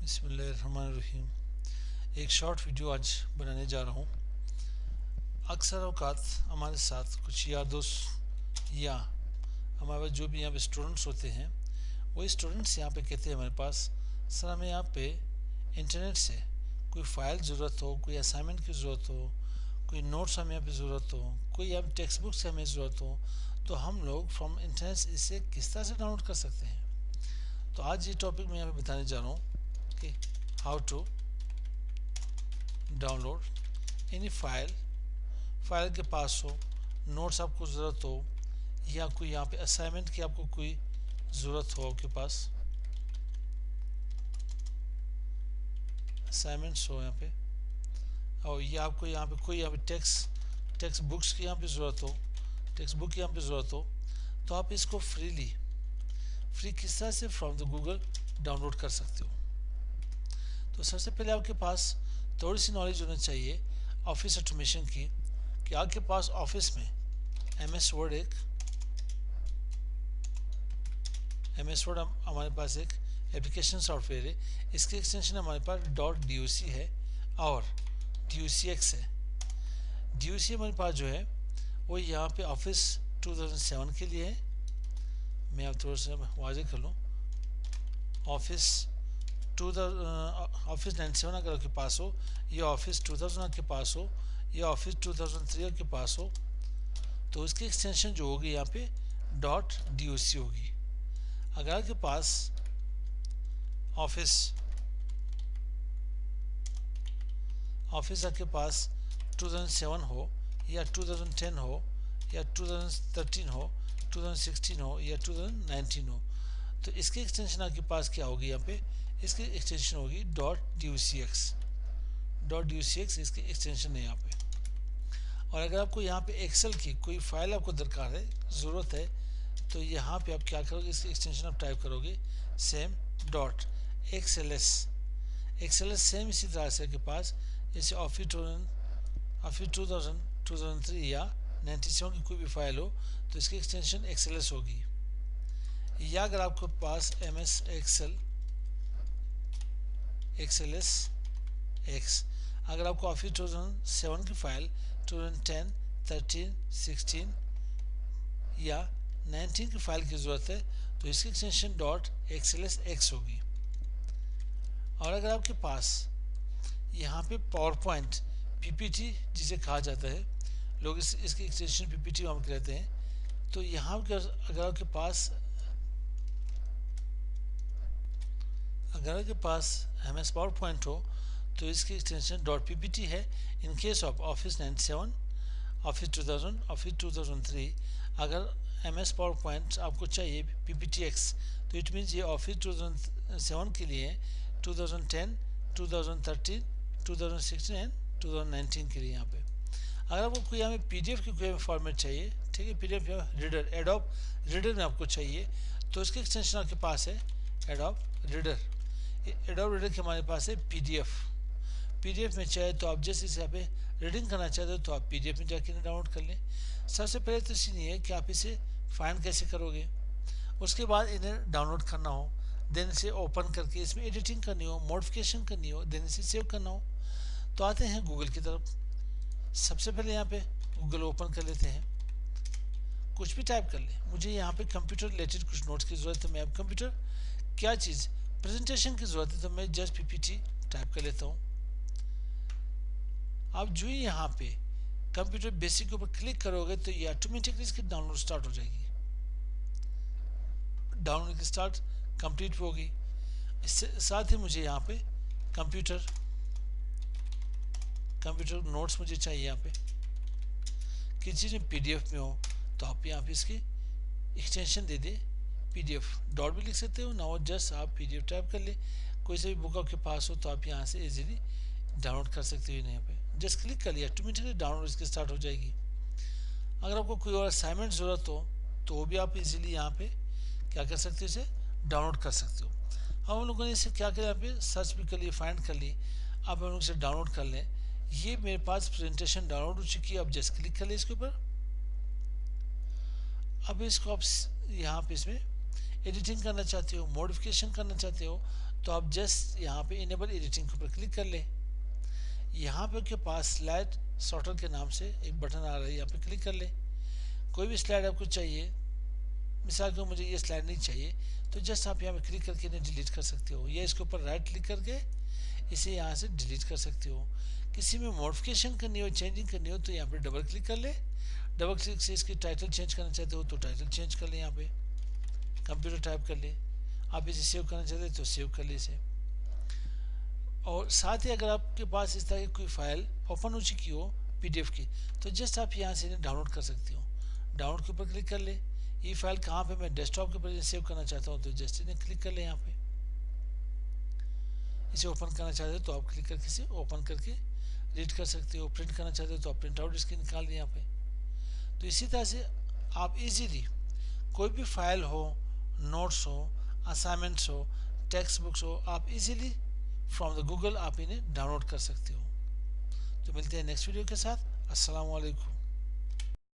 बिस्मिल्लाहिर्रहमानिर्रहीम। एक short video आज बनाने जा रहा हूँ। अक्सर औकात हमारे साथ कुछ यार दोस्त या हमारे जो भी यहाँ पे स्टूडेंट्स होते हैं, वही स्टूडेंट्स यहाँ पे कहते हैं हमारे पास, सर हमें यहाँ पे इंटरनेट से कोई फ़ाइल ज़रूरत हो, कोई असाइनमेंट की ज़रूरत हो, कोई नोट्स हमें यहाँ पे ज़रूरत हो, कोई यहाँ टेक्स्ट बुक से हमें ज़रूरत हो, तो हम लोग फ्रॉम इंटरनेट इसे किस तरह से डाउनलोड कर सकते हैं। तो आज ये टॉपिक मैं यहाँ पे बताने जा रहा हूँ कि how to download any file के पास हो, नोट्स आपको ज़रूरत हो, या कोई यहाँ पे असाइनमेंट की आपको कोई ज़रूरत हो, आपके पास असाइनमेंट्स हो यहाँ पे, और या आपको यहाँ पे कोई यहाँ पे टेक्स्ट बुक्स की यहाँ पे ज़रूरत हो, टेक्स्ट बुक की यहाँ पे ज़रूरत हो, तो आप इसको फ्री किस तरह से फ्रॉम द गूगल डाउनलोड कर सकते हो। तो सबसे पहले आपके पास थोड़ी सी नॉलेज होना चाहिए ऑफिस ऑटोमेशन की, कि आपके पास ऑफिस में एमएस वर्ड हमारे पास एक एप्लीकेशन सॉफ्टवेयर है। इसकी एक्सटेंशन हमारे पास .doc है और docx है। doc हमारे पास जो है वो यहाँ पे ऑफिस 2007 के लिए है। मैं अब थोड़ा सा वाज़ेह कर लूँ, ऑफिस 97 अगर आपके पास हो, या ऑफिस 2000 आपके पास हो, या ऑफिस 2003 आपके पास हो, तो उसकी एक्सटेंशन जो होगी यहाँ पे .doc होगी। अगर आपके पास ऑफिस आपके पास 2007 हो, या 2010 हो, या 2013 हो, 2016 हो, या 2019 हो, तो इसकी एक्सटेंशन आपके पास क्या होगी, यहाँ पे इसकी एक्सटेंशन होगी .docx इसकी एक्सटेंशन है यहाँ पे। और अगर आपको यहाँ पे एक्सेल की कोई फाइल आपको दरकार है, ज़रूरत है, तो यहाँ पे आप क्या करोगे, इसकी एक्सटेंशन आप टाइप करोगे सेम .xls। सेम इसी तरह से आपके पास जैसे ऑफिस 2000 2003 या 97 की कोई भी फाइल हो, तो इसकी एक्सटेंशन XLS होगी। या अगर आपके पास MS Excel XLS X, अगर आपको ऑफिस 2007 की फाइल 2010, 13, 16 या 19 की फाइल की ज़रूरत है, तो इसकी एक्सटेंशन .xls X होगी। और अगर आपके पास यहाँ पे पावर पॉइंट PPT जिसे कहा जाता है, लोग इसकी एक्सटेंशन PPT हम कहते हैं, तो यहाँ अगर आपके पास MS पावर पॉइंट हो, तो इसकी एक्सटेंशन .ppt है। In case of office 97, office 2000, office 2003, अगर MS पावर पॉइंट आपको चाहिए PPTX, तो इट मीन्स ये ऑफिस 2007 के लिए, 2010, 2013, 2016 एंड 2019 के लिए यहाँ पे। अगर आपको कोई यहाँ पे PDF की कोई फॉर्मेट चाहिए, ठीक है, PDF या रीडर, एडोब रीडर में आपको चाहिए, तो इसकी एक्सटेंशन आपके पास है एडोब रीडर के हमारे पास है PDF में चाहे तो आप जैसे इसे यहाँ पे रीडिंग करना चाहते हो, तो आप PDF में जाके डाउनलोड कर लें। सबसे पहले तो इसलिए है कि आप इसे फाइंड कैसे करोगे, उसके बाद इन्हें डाउनलोड करना हो, देन इसे ओपन करके इसमें एडिटिंग करनी हो, मॉडिफिकेशन करनी हो, देन इसे सेव करना हो, तो आते हैं गूगल की तरफ। सबसे पहले यहाँ पे गूगल ओपन कर लेते हैं, कुछ भी टाइप कर ले। मुझे यहाँ पे कंप्यूटर रिलेटेड कुछ नोट्स की ज़रूरत है, मैं अब कंप्यूटर क्या चीज़ प्रेजेंटेशन की ज़रूरत है, तो मैं जस्ट PPT टाइप कर लेता हूँ। आप जो ही यहाँ पे कंप्यूटर बेसिक के ऊपर क्लिक करोगे, तो ये ऑटोमेटिकली इसकी डाउनलोड स्टार्ट हो जाएगी। डाउनलोड की स्टार्ट कंप्लीट होगी। इससे साथ ही मुझे यहाँ पे कंप्यूटर नोट्स मुझे चाहिए। यहाँ पे किसी चीज़ में PDF में हो, तो आप यहाँ पे इसकी एक्सटेंशन दे दे PDF, डॉट भी लिख सकते हो ना, और जस्ट आप PDF टाइप कर ले। कोई सा भी बुक आपके पास हो, तो आप यहाँ से इजीली डाउनलोड कर सकते हो। यहाँ पे जस्ट क्लिक कर लिया, ऑटोमेटिकली डाउनलोड इसकी स्टार्ट हो जाएगी। अगर आपको कोई और असाइनमेंट ज़रूरत हो, तो वो भी आप इजीली यहाँ पे क्या कर सकते हो, इसे डाउनलोड कर सकते हो। हम लोगों ने इसे क्या किया, यहाँ पे सर्च भी कर लिए, फाइंड कर ली, आप हम लोग इसे डाउनलोड कर लें। ये मेरे पास प्रेजेंटेशन डाउनलोड हो चुकी है। अब जस्ट क्लिक कर ले इसके ऊपर। अब इसको आप यहाँ पे इसमें एडिटिंग करना चाहते हो, मॉडिफिकेशन करना चाहते हो, तो आप जस्ट यहाँ पे इनेबल एडिटिंग के ऊपर क्लिक कर ले। यहाँ पे के पास स्लाइड सॉर्टर के नाम से एक बटन आ रहा है, यहाँ पे क्लिक कर ले। कोई भी स्लाइड आपको चाहिए, मिसाल के मुझे ये स्लाइड नहीं चाहिए, तो जस्ट आप यहाँ पे क्लिक करके इन्हें डिलीट कर सकते हो, या इसके ऊपर राइट क्लिक करके इसे यहाँ से डिलीट कर सकते हो। किसी में मॉडिफिकेशन करनी हो, चेंजिंग करनी हो, तो यहाँ पे डबल क्लिक कर ले। डबल क्लिक से इसकी टाइटल चेंज करना चाहते हो तो टाइटल चेंज कर ले, यहाँ पे कंप्यूटर टाइप कर ले। आप इसे सेव करना चाहते हो तो सेव कर ले इसे। और साथ ही अगर आपके पास इस तरह की कोई फाइल ओपन हो चुकी हो पीडीएफ की, तो जस्ट आप यहाँ से इन्हें डाउनलोड कर सकते हो। डाउनलोड के ऊपर क्लिक कर ले। ये फाइल कहाँ पे, मैं डेस्कटॉप के ऊपर सेव करना चाहता हूँ तो जस्ट इन्हें क्लिक कर ले। यहाँ पे इसे ओपन करना चाहते हो तो आप क्लिक करके इसे ओपन करके रीड कर सकते हो। प्रिंट करना चाहते हो तो आप प्रिंट आउट इसकी निकाल लें यहाँ पे। तो इसी तरह से आप इजीली कोई भी फाइल हो, नोट्स हो, असाइनमेंट्स हो, टेक्स्ट बुक्स हो, आप इजीली फ्रॉम द गूगल आप इन्हें डाउनलोड कर सकते हो। तो मिलते हैं नेक्स्ट वीडियो के साथ। अस्सलाम वालेकुम।